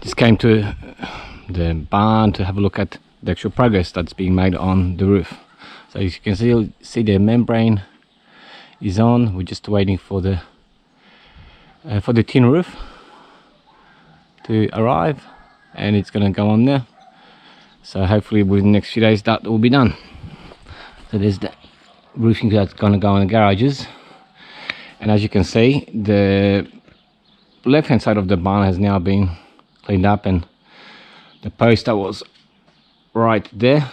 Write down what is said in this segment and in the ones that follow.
just came to the barn to have a look at the actual progress that's being made on the roof. So as you can see the membrane is on. We're just waiting for the tin roof to arrive, and it's going to go on there. So hopefully within the next few days that will be done. So there's the roofing that's going to go on the garages, and as you can see, the left hand side of the barn has now been cleaned up, and the post that was right there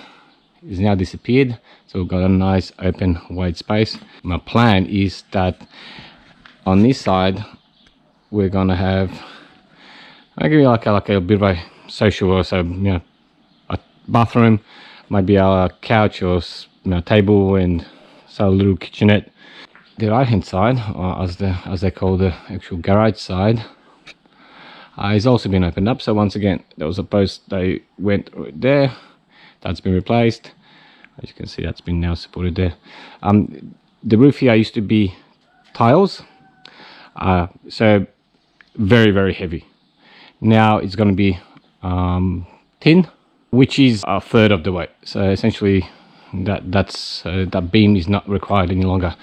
is now disappeared. So we've got a nice open wide space. My plan is that on this side we're gonna have maybe like a bit of a social, or so, you know, a bathroom, maybe a couch or, you know, table, and so a little kitchenette. The right hand side, or as they call the actual garage side, has also been opened up. So once again, there was a post, they went right there, that's been replaced. As you can see, that's been now supported there. The roof here used to be tiles, so very heavy. Now it's going to be tin, which is a third of the weight. So essentially that beam is not required any longer.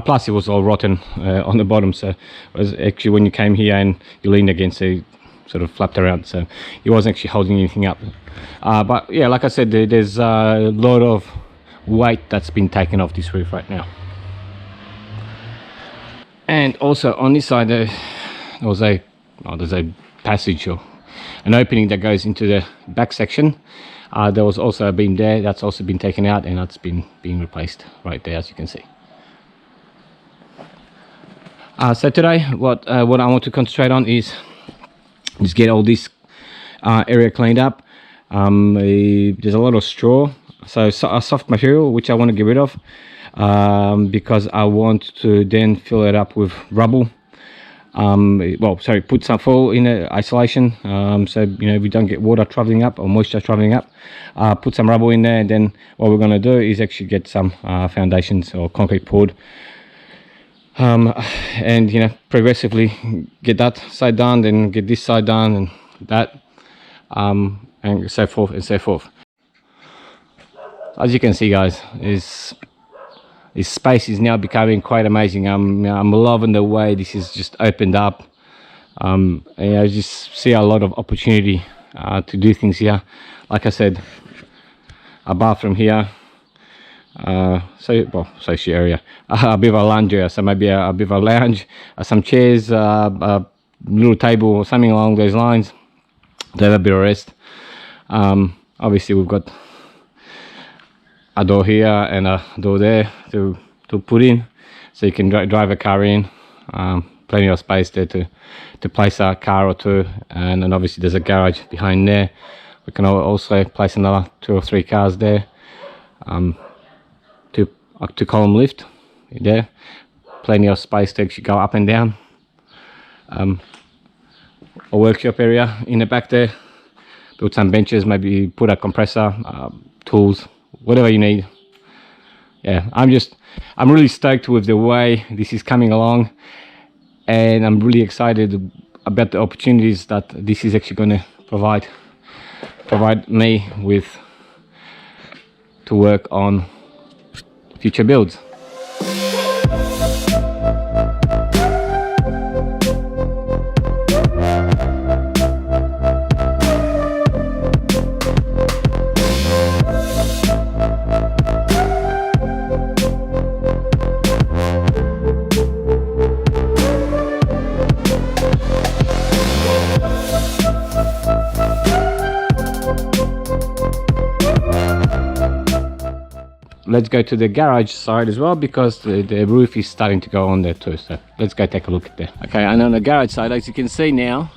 Plus it was all rotten on the bottom, so it was actually, when you came here and you leaned against it, sort of flapped around, so it wasn't actually holding anything up. But yeah, like I said, there's a lot of weight that's been taken off this roof right now. And also on this side there's a passage, or an opening that goes into the back section. There was also a beam there that's also been taken out, and that's being replaced right there, as you can see. So today what I want to concentrate on is just get all this area cleaned up. There's a lot of straw, so a soft material which I want to get rid of, because I want to then fill it up with rubble. Put some full in isolation, so you know we don't get water traveling up or moisture traveling up. Put some rubble in there, and then what we're going to do is actually get some foundations or concrete poured, and you know, progressively get that side done, then get this side done, and that, and so forth and so forth. As you can see, guys, this space is now becoming quite amazing. I'm loving the way this is just opened up. And I just see a lot of opportunity to do things here. Like I said, a bathroom here, social area, a bit of a lounge area, so maybe a bit of a lounge, some chairs, a little table or something along those lines to have a bit of rest. Obviously we've got a door here and a door there to put in, so you can drive a car in. Plenty of space there to place a car or two, and then obviously there's a garage behind there. We can also place another 2 or 3 cars there. Two column lift there, plenty of space to actually go up and down. A workshop area in the back there, build some benches, maybe put a compressor, tools, whatever you need. Yeah, I'm really stoked with the way this is coming along, and I'm really excited about the opportunities that this is actually going to provide me with to work on future builds. Let's go to the garage side as well, because the roof is starting to go on there too, so let's go take a look at there. Okay, and on the garage side, as you can see now,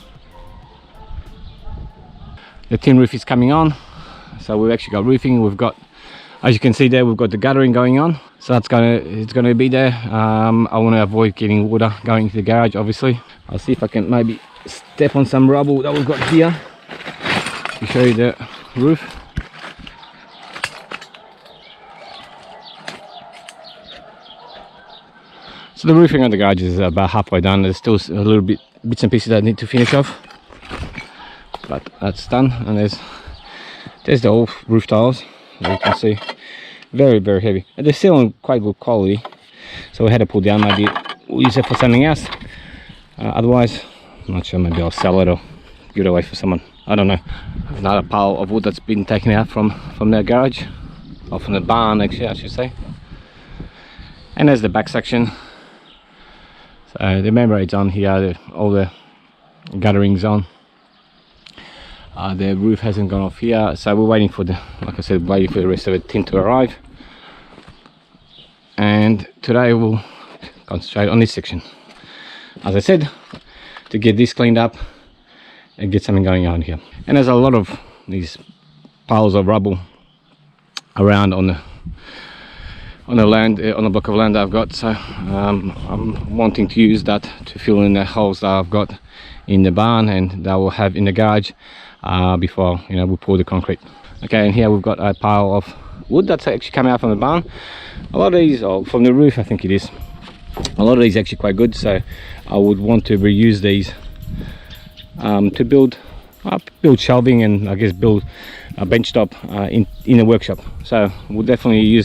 the tin roof is coming on. So we've actually got roofing. We've got, as you can see there, we've got the guttering going on, so it's gonna be there. I want to avoid getting water going into the garage, obviously. I'll see if I can maybe step on some rubble that we've got here to show you the roof. So the roofing on the garage is about halfway done. There's still a little bits and pieces that I need to finish off. but that's done. And there's the old roof tiles, as you can see, very heavy, and they're still in quite good quality, so we had to pull down. Maybe we'll use it for something else, otherwise I'm not sure, maybe I'll sell it or give it away for someone, I don't know. Another pile of wood that's been taken out from their garage, or from the barn actually I should say. And there's the back section. So the membrane's on here, all the guttering's on. The roof hasn't gone off here, so we're waiting for the, like I said, waiting for the rest of the tin to arrive. And today we'll concentrate on this section, as I said, to get this cleaned up and get something going on here. And there's a lot of these piles of rubble around on the land, on the block of land that I've got, so I'm wanting to use that to fill in the holes that I've got in the barn and that we'll have in the garage before, you know, we pour the concrete. Okay, and here we've got a pile of wood that's actually come out from the barn. A lot of these, or from the roof I think it is, a lot of these actually quite good, so I would want to reuse these to build shelving, and I guess build a bench top in the workshop. So we'll definitely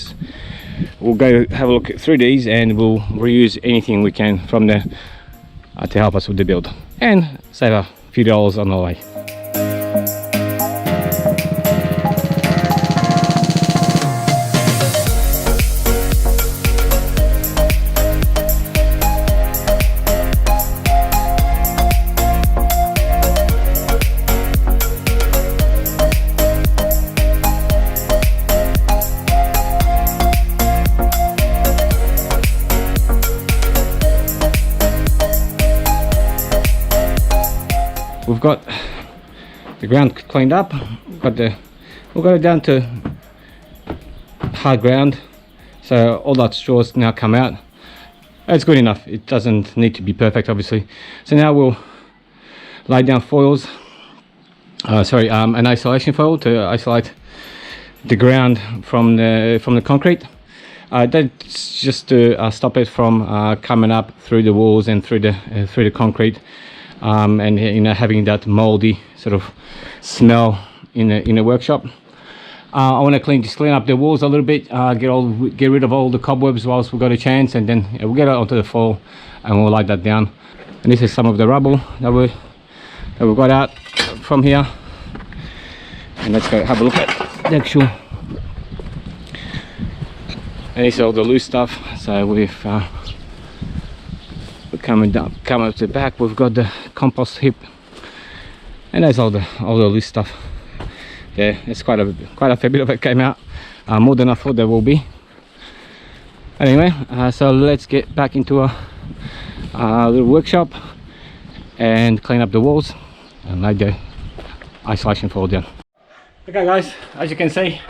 we'll go have a look through these, and we'll reuse anything we can from there to help us with the build and save a few dollars on the way. We've got the ground cleaned up, we've got it down to hard ground, so all that straw's now come out. It's good enough, it doesn't need to be perfect obviously. So now we'll lay down foils, an isolation foil to isolate the ground from the concrete. That's just to stop it from coming up through the walls and through the concrete. And you know, having that moldy sort of smell in the workshop. I want to clean up the walls a little bit, get rid of all the cobwebs whilst we've got a chance, and then we'll get it onto the foil and we'll light that down. And this is some of the rubble that we've got out from here. And let's go have a look at the actual. And this is all the loose stuff. So we've come up to the back, we've got the compost heap, and there's all the loose stuff. Yeah, it's quite a fair bit of it came out, more than I thought there will be. Anyway, so let's get back into a little workshop and clean up the walls and lay the isolation foil down. Okay guys, as you can see,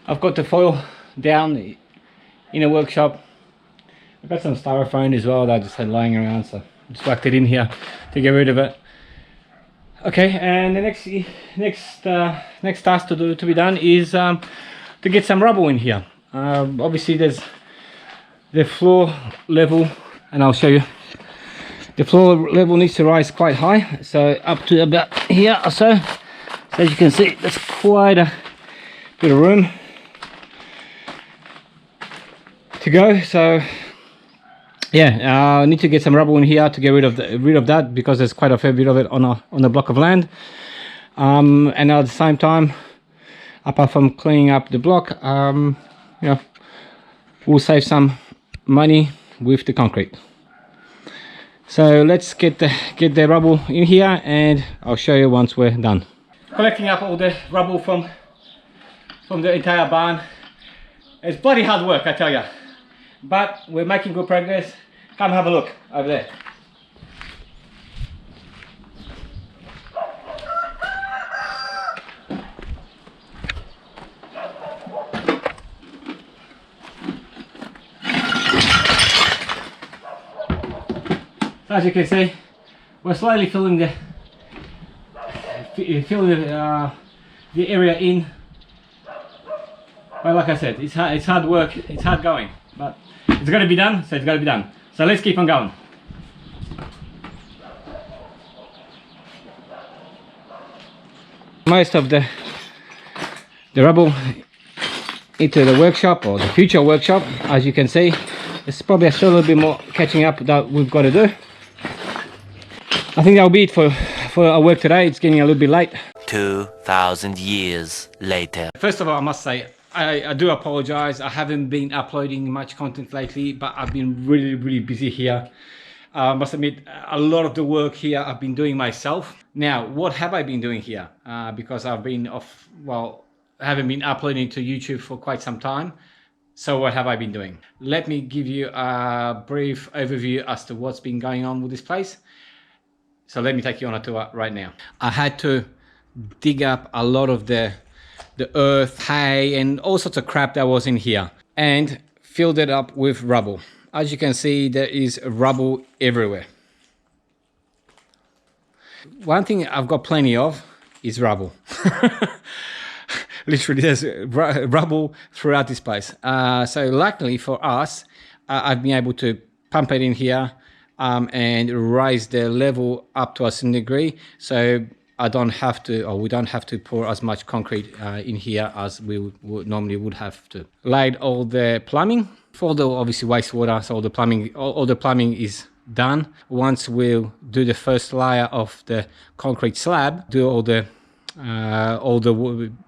I've got the foil down in a workshop. I've got some styrofoam as well that I just had lying around, so I just whacked it in here to get rid of it. Okay, and the next task to be done is to get some rubble in here. Obviously there's the floor level, and I'll show you. The floor level needs to rise quite high, so up to about here or so. So as you can see, there's quite a bit of room to go. So yeah, I need to get some rubble in here to get rid of that, because there's quite a fair bit of it on the block of land. And at the same time, apart from cleaning up the block, you know, we'll save some money with the concrete. So let's get the rubble in here, and I'll show you once we're done. Collecting up all the rubble from the entire barn. It's bloody hard work, I tell you, but we're making good progress. Come have a look over there. So as you can see, we're slowly filling the area in. But like I said, it's hard work, it's hard going, but it's got to be done, so it's got to be done. So let's keep on going. most of the rubble into the workshop, or the future workshop. As you can see, there's probably still a little bit more catching up that we've got to do. I think that'll be it for our work today. It's getting a little bit late. 2,000 years later. First of all, I must say I do apologize. I haven't been uploading much content lately, but I've been really busy here. I must admit, a lot of the work here I've been doing myself. Now, what have I been doing here? Because I've been off, well, I haven't been uploading to YouTube for quite some time. So what have I been doing? Let me give you a brief overview as to what's been going on with this place. So let me take you on a tour right now. I had to dig up a lot of the earth, hay, and all sorts of crap that was in here, and filled it up with rubble. As you can see, there is rubble everywhere. One thing I've got plenty of is rubble. Literally, there's rubble throughout this place. So luckily for us, I've been able to pump it in here and raise the level up to a certain degree. So I don't have to, or we don't have to pour as much concrete in here as we would normally would have to. Laid all the plumbing for the obviously wastewater. So all the plumbing is done. Once we'll do the first layer of the concrete slab, do all the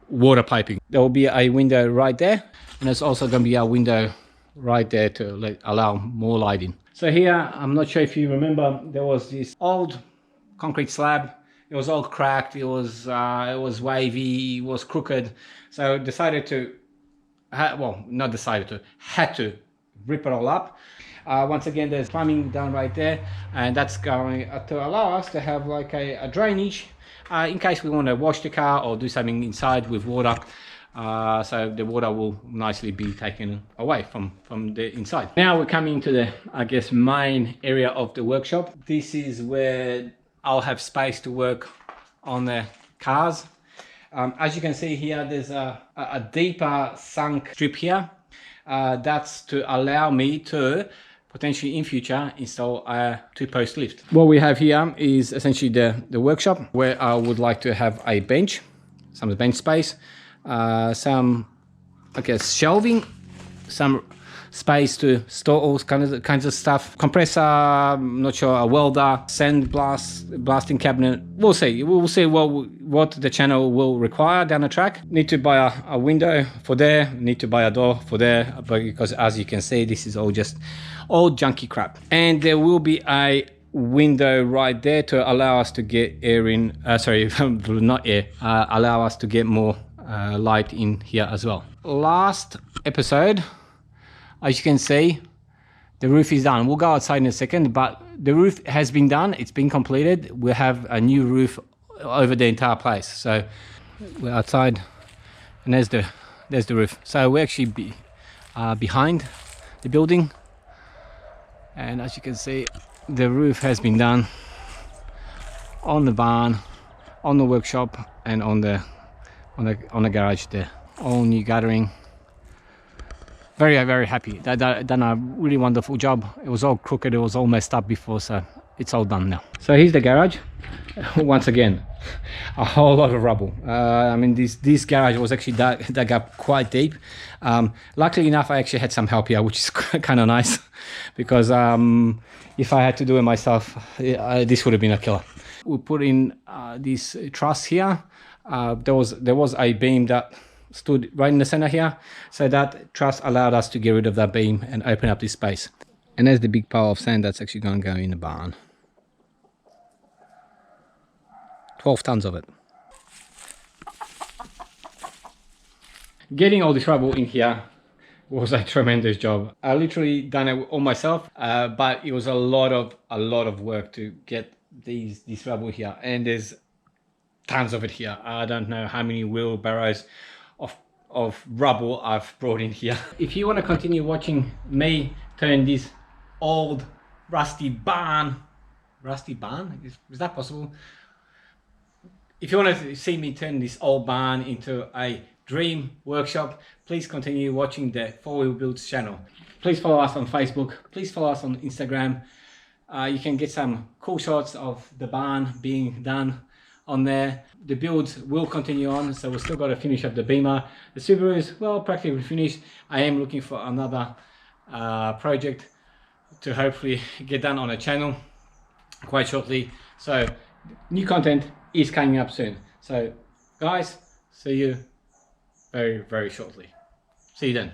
water piping. There will be a window right there, and there's also going to be a window right there to allow more light in. So here, I'm not sure if you remember, there was this old concrete slab. It was all cracked. It was wavy. It was crooked. So decided to, had to rip it all up. Once again, there's plumbing done right there, and that's going to allow us to have like a drainage in case we want to wash the car or do something inside with water. So the water will nicely be taken away from the inside. Now we're coming to the, I guess, main area of the workshop. This is where I'll have space to work on the cars. As you can see here, there's a deeper sunk strip here. That's to allow me to potentially in future install a 2-post lift. What we have here is essentially the workshop, where I would like to have a bench, some bench space, some, I guess, shelving, some space to store all kinds of stuff, compressor, I'm not sure, a welder, sand blasting cabinet. We'll see what the channel will require down the track. Need to buy a window for there, need to buy a door for there, because as you can see, this is all just old junky crap. And there will be a window right there to allow us to get air in, not air, allow us to get more light in here as well. Last episode, as you can see, the roof is done. We'll go outside in a second, but the roof has been done. It's been completed. We have a new roof over the entire place. So we're outside, and there's the roof. So we're actually behind the building, and as you can see, the roof has been done on the barn, on the workshop, and on the garage there. All new guttering. Very happy. They done a really wonderful job. It was all crooked, it was all messed up before, so it's all done now. So here's the garage. Once again, a whole lot of rubble. I mean, this garage was actually dug up quite deep. Luckily enough, I actually had some help here, which is kind of nice, because if I had to do it myself, this would have been a killer. We put in this truss here. There was a beam that stood right in the center here, so that truss allowed us to get rid of that beam and open up this space. And there's the big pile of sand that's actually going to go in the barn. 12 tons of it. Getting all this rubble in here was a tremendous job. I literally done it all myself, but it was a lot of work to get this rubble here, and there's tons of it here. I don't know how many wheelbarrows of rubble I've brought in here. If you want to continue watching me turn this old rusty barn, is that possible? If you want to see me turn this old barn into a dream workshop, please continue watching the 4-Wheel Builds channel. Please follow us on Facebook, please follow us on Instagram. You can get some cool shots of the barn being done on there. The builds will continue on, so we've still got to finish up the Beamer. The Subaru is, well, practically finished. I am looking for another project to hopefully get done on a channel quite shortly. So new content is coming up soon. So guys, see you very, very shortly. See you then.